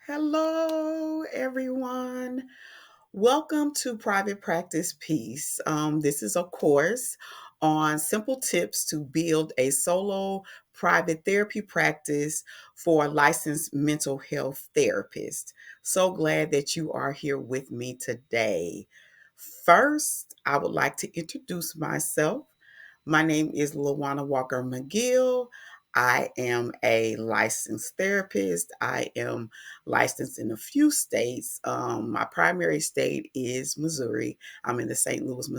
Hello, everyone. Welcome to Private Practice Peace. This is a course on simple tips to build a solo private therapy practice for a licensed mental health therapist. So glad that you are here with me today. First, I would like to introduce myself. My name is LaJuana Walker-McGill. I am a licensed therapist. I am licensed in a few states. My primary state is Missouri. I'm in the St. Louis,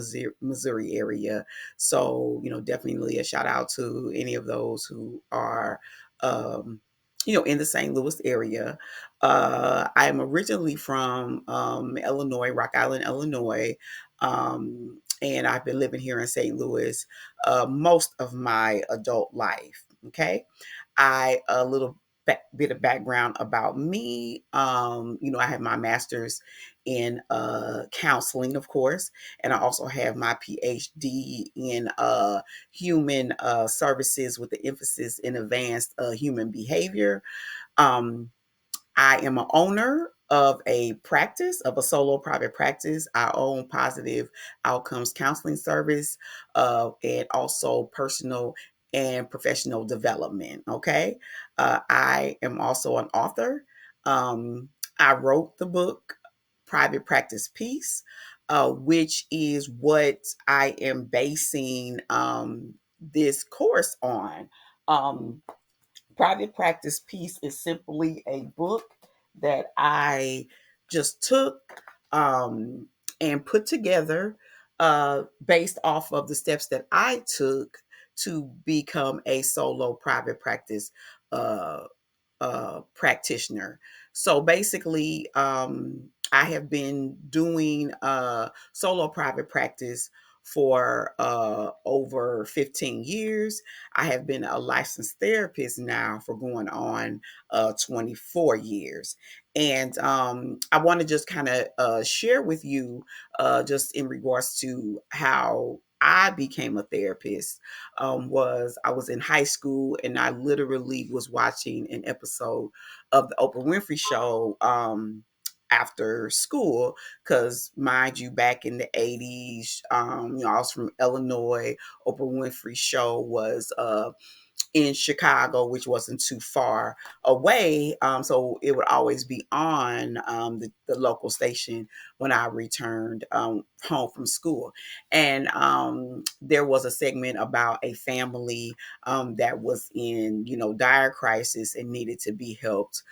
Missouri area. So, definitely a shout out to any of those who are, in the St. Louis area. I am originally from Illinois, Rock Island, Illinois. And I've been living here in St. Louis most of my adult life. Okay. A little bit of background about me. I have my master's in counseling, of course, and I also have my PhD in human services with the emphasis in advanced human behavior. Um, I am an owner of a solo private practice. I own Positive Outcomes Counseling Service and also personal and professional development. Okay. I am also an author. Um, I wrote the book Private Practice Peace, which is what I am basing this course on. Um, Private Practice Peace is simply a book that I just took and put together based off of the steps that I took to become a solo private practice uh, practitioner. So basically, I have been doing solo private practice for over 15 years. I have been a licensed therapist now for going on 24 years. And I want to just kind of share with you just in regards to how I became a therapist. Was I was in high school and I literally was watching an episode of the Oprah Winfrey Show after school, because mind you, back in the 80s, I was from Illinois. Oprah Winfrey Show was in Chicago, which wasn't too far away. So it would always be on the local station when I returned home from school. And there was a segment about a family that was in, dire crisis and needed to be helped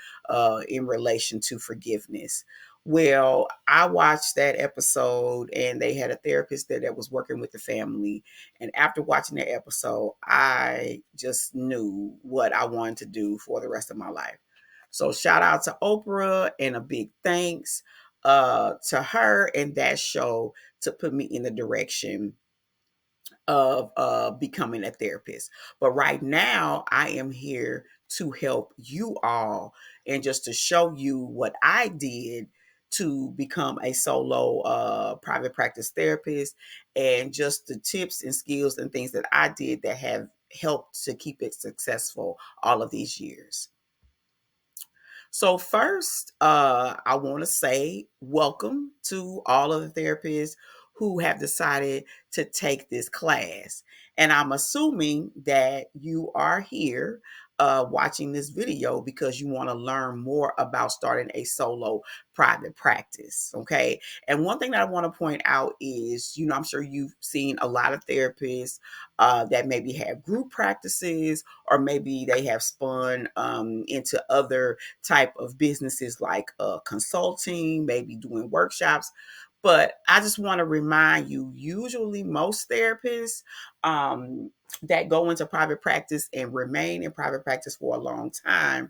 in relation to forgiveness. Well, I watched that episode and they had a therapist there that was working with the family, and after watching that episode, I just knew what I wanted to do for the rest of my life. So shout out to Oprah and a big thanks to her and that show to put me in the direction of becoming a therapist. But right now, I am here to help you all and just to show you what I did to become a solo private practice therapist, and just the tips and skills and things that I did that have helped to keep it successful all of these years. So first, I want to say welcome to all of the therapists who have decided to take this class. And I'm assuming that you are here watching this video because you want to learn more about starting a solo private practice. Okay. And one thing that I want to point out is, I'm sure you've seen a lot of therapists that maybe have group practices, or maybe they have spun into other type of businesses like consulting, maybe doing workshops. But I just want to remind you, usually most therapists that go into private practice and remain in private practice for a long time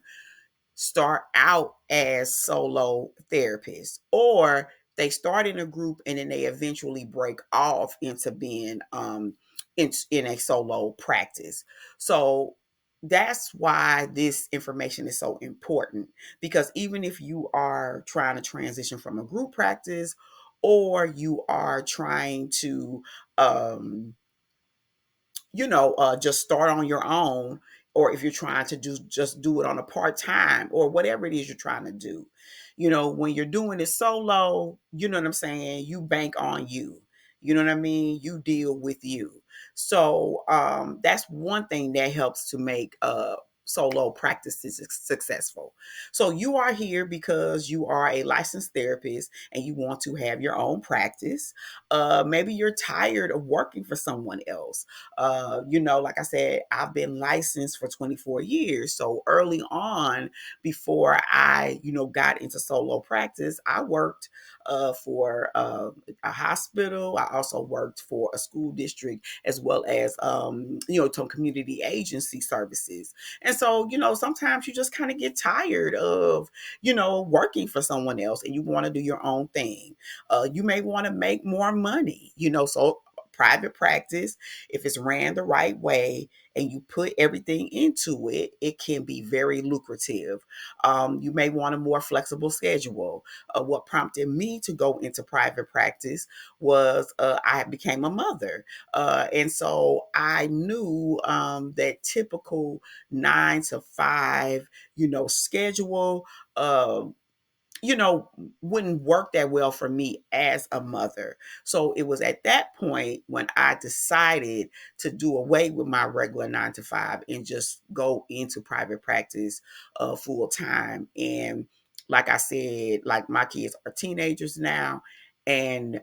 start out as solo therapists, or they start in a group and then they eventually break off into being in a solo practice. So that's why this information is so important, because even if you are trying to transition from a group practice, or you are trying to just start on your own, or if you're trying to just do it on a part-time or whatever it is you're trying to do. When you're doing it solo, you know what I'm saying, you bank on you. You know what I mean? You deal with you. So that's one thing that helps to make solo practices successful. So you are here because you are a licensed therapist and you want to have your own practice. Maybe you're tired of working for someone else. Like I said, I've been licensed for 24 years. So early on, before I, got into solo practice, I worked for a hospital. I also worked for a school district as well as, some community agency services. And so, sometimes you just kind of get tired of, working for someone else and you want to do your own thing. You may want to make more money, so private practice, if it's ran the right way and you put everything into it, it can be very lucrative. You may want a more flexible schedule. What prompted me to go into private practice was I became a mother. And so I knew that typical 9 to 5, schedule, uh, you know, wouldn't work that well for me as a mother. So it was at that point when I decided to do away with my regular 9 to 5 and just go into private practice full time. And like I said, like my kids are teenagers now, and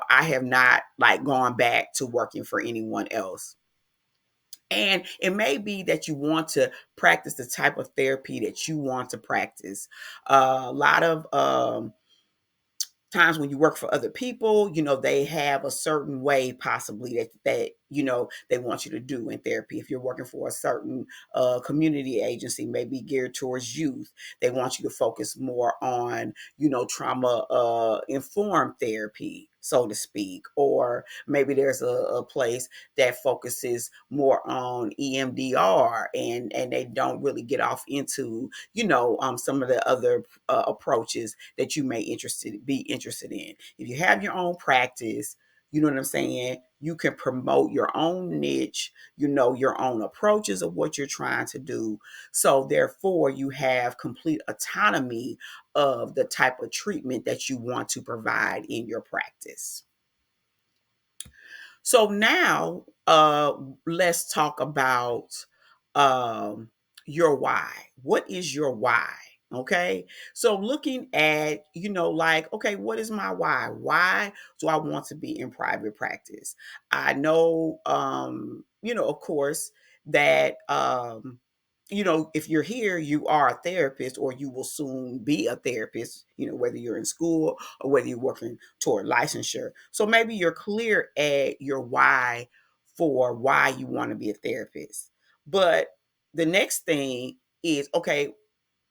I have not like gone back to working for anyone else. And it may be that you want to practice the type of therapy that you want to practice. A lot of times when you work for other people, they have a certain way possibly that they want you to do in therapy. If you're working for a certain community agency, maybe geared towards youth, they want you to focus more on, trauma informed therapy, so to speak. Or maybe there's a place that focuses more on EMDR, and they don't really get off into, some of the other approaches that you may be interested in. If you have your own practice, you know what I'm saying, you can promote your own niche, your own approaches of what you're trying to do. So therefore, you have complete autonomy of the type of treatment that you want to provide in your practice. So now, let's talk about your why. What is your why? Okay. So looking at, like, okay, what is my why? Why do I want to be in private practice? I know, of course, that, if you're here, you are a therapist or you will soon be a therapist, whether you're in school or whether you're working toward licensure. So maybe you're clear at your why for why you want to be a therapist. But the next thing is, okay,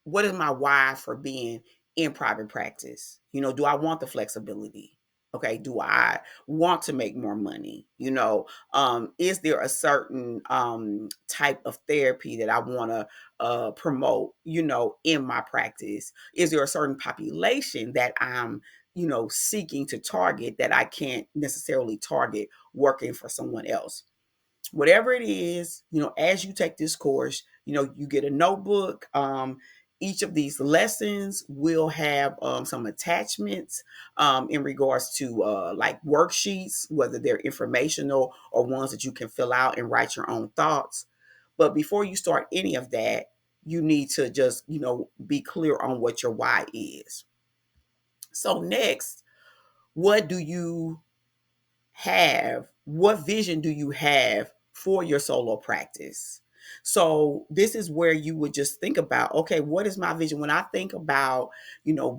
what is my why for being in private practice? Do I want the flexibility? Okay, do I want to make more money? Is there a certain type of therapy that I want to promote, in my practice? Is there a certain population that I'm, seeking to target that I can't necessarily target working for someone else? Whatever it is, as you take this course, you get a notebook. Each of these lessons will have some attachments in regards to like worksheets, whether they're informational or ones that you can fill out and write your own thoughts. But before you start any of that, you need to just, be clear on what your why is. So next, what do you what vision do you have for your solo practice? So this is where you would just think about, okay, what is my vision when I think about,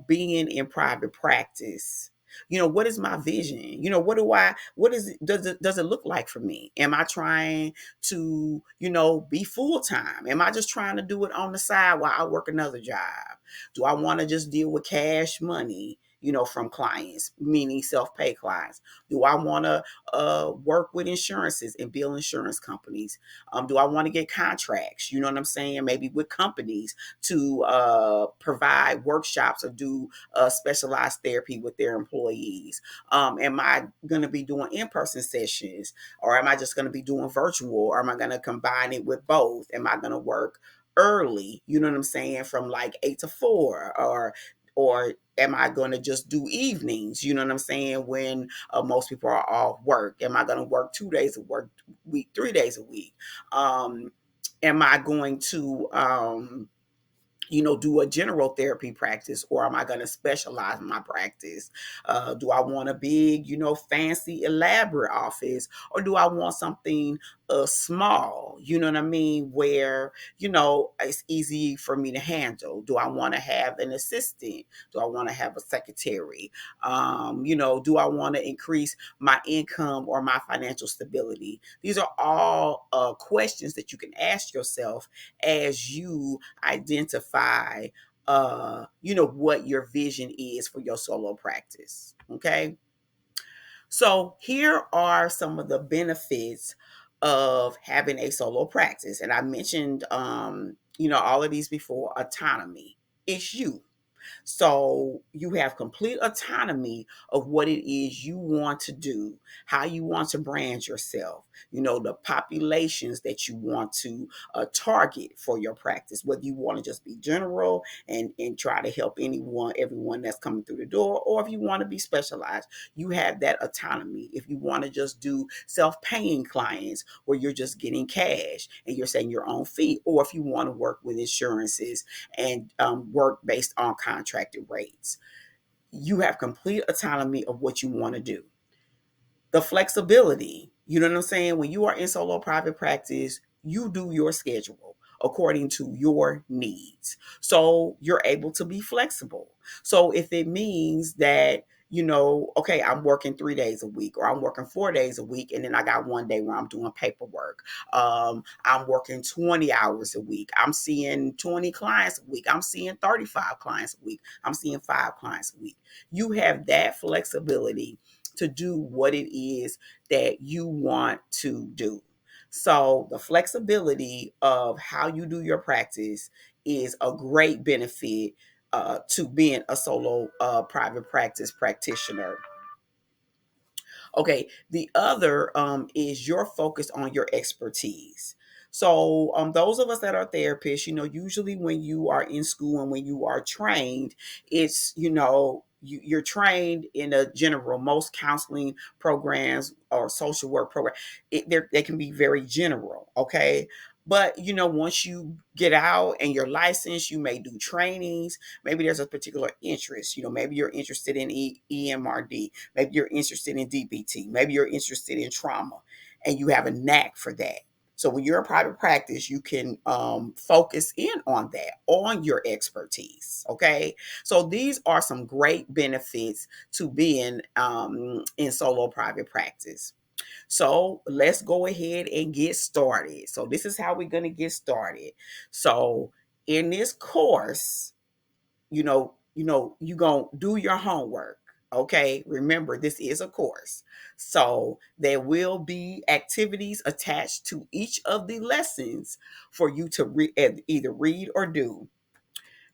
being in private practice? What is my vision? Does it look like for me? Am I trying to, be full time? Am I just trying to do it on the side while I work another job? Do I want to just deal with cash money? from clients, meaning self-pay clients? Do I want to work with insurances and bill insurance companies? Do I want to get contracts, you know what I'm saying, maybe with companies to provide workshops or do specialized therapy with their employees? Am I going to be doing in-person sessions, or am I just going to be doing virtual, or am I going to combine it with both? Am I going to work early, you know what I'm saying, from like 8 to 4, or am I going to just do evenings, you know what I'm saying, when most people are off work? Am I going to work 2 days a work week, 3 days a week? Am I going to do a general therapy practice, or am I going to specialize my practice? Do I want a big, fancy, elaborate office, or do I want something small, you know what I mean, where, it's easy for me to handle? Do I want to have an assistant? Do I want to have a secretary? Do I want to increase my income or my financial stability? These are all questions that you can ask yourself as you identify what your vision is for your solo practice. Okay, so here are some of the benefits of having a solo practice, and I mentioned all of these before. Autonomy. It's you. So you have complete autonomy of what it is you want to do, how you want to brand yourself, the populations that you want to target for your practice, whether you want to just be general and try to help everyone that's coming through the door, or if you want to be specialized, you have that autonomy. If you want to just do self-paying clients where you're just getting cash and you're setting your own fee, or if you want to work with insurances and work based on contracted rates. You have complete autonomy of what you want to do. The flexibility, you know what I'm saying? When you are in solo private practice, you do your schedule according to your needs. So you're able to be flexible. So if it means that, okay, I'm working 3 days a week, or I'm working 4 days a week, and then I got one day where I'm doing paperwork. I'm working 20 hours a week. I'm seeing 20 clients a week. I'm seeing 35 clients a week. I'm seeing 5 clients a week. You have that flexibility to do what it is that you want to do. So the flexibility of how you do your practice is a great benefit to being a solo private practice practitioner. Okay, the other is your focus on your expertise. So, those of us that are therapists, usually when you are in school and when you are trained, it's, you're trained in a general. Most counseling programs or social work program, they can be very general. Okay. But, once you get out and you're licensed, you may do trainings. Maybe there's a particular interest. Maybe you're interested in EMRD. Maybe you're interested in DBT. Maybe you're interested in trauma, and you have a knack for that. So when you're in private practice, you can focus in on that, on your expertise. Okay. So these are some great benefits to being in solo private practice. So let's go ahead and get started. So this is how we're going to get started. So in this course, you're going to do your homework. Okay. Remember, this is a course. So there will be activities attached to each of the lessons for you to either read or do.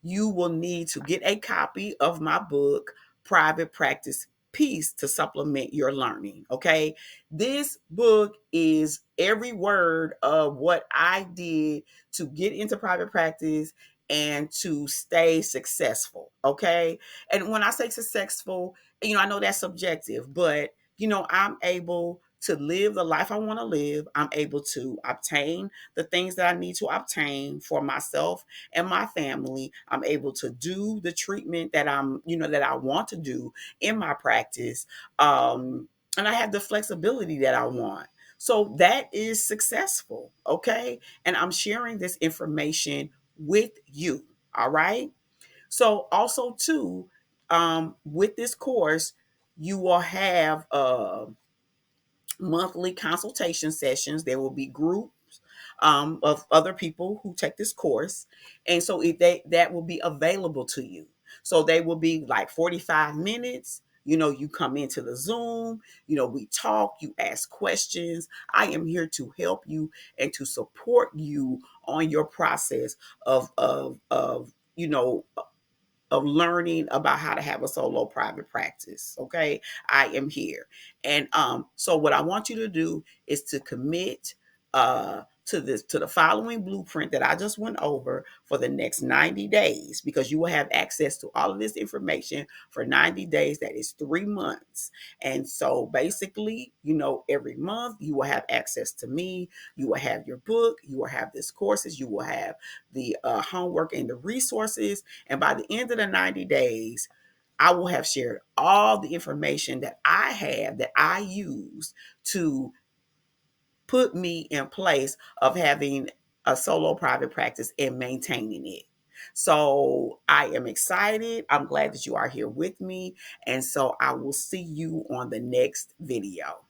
You will need to get a copy of my book, Private Practice Peace, to supplement your learning. Okay. This book is every word of what I did to get into private practice and to stay successful. Okay. And when I say successful, I know that's subjective, but, I'm able to live the life I want to live. I'm able to obtain the things that I need to obtain for myself and my family. I'm able to do the treatment that that I want to do in my practice. And I have the flexibility that I want. So that is successful. Okay. And I'm sharing this information with you. All right. So also too, with this course, you will have monthly consultation sessions. There will be groups of other people who take this course, and so that will be available to you. So they will be like 45 minutes. You know, you come into the Zoom, you know, we talk, you ask questions. I am here to help you and to support you on your process of you know, of learning about how to have a solo private practice. Okay. I am here. And so what I want you to do is to commit to the following blueprint that I just went over for the next 90 days, because you will have access to all of this information for 90 days. That is 3 months. And so basically, you know, every month you will have access to me. You will have your book, you will have this courses, you will have the homework and the resources. And by the end of the 90 days, I will have shared all the information that I have that I use to put me in place of having a solo private practice and maintaining it. So I am excited. I'm glad that you are here with me. And so I will see you on the next video.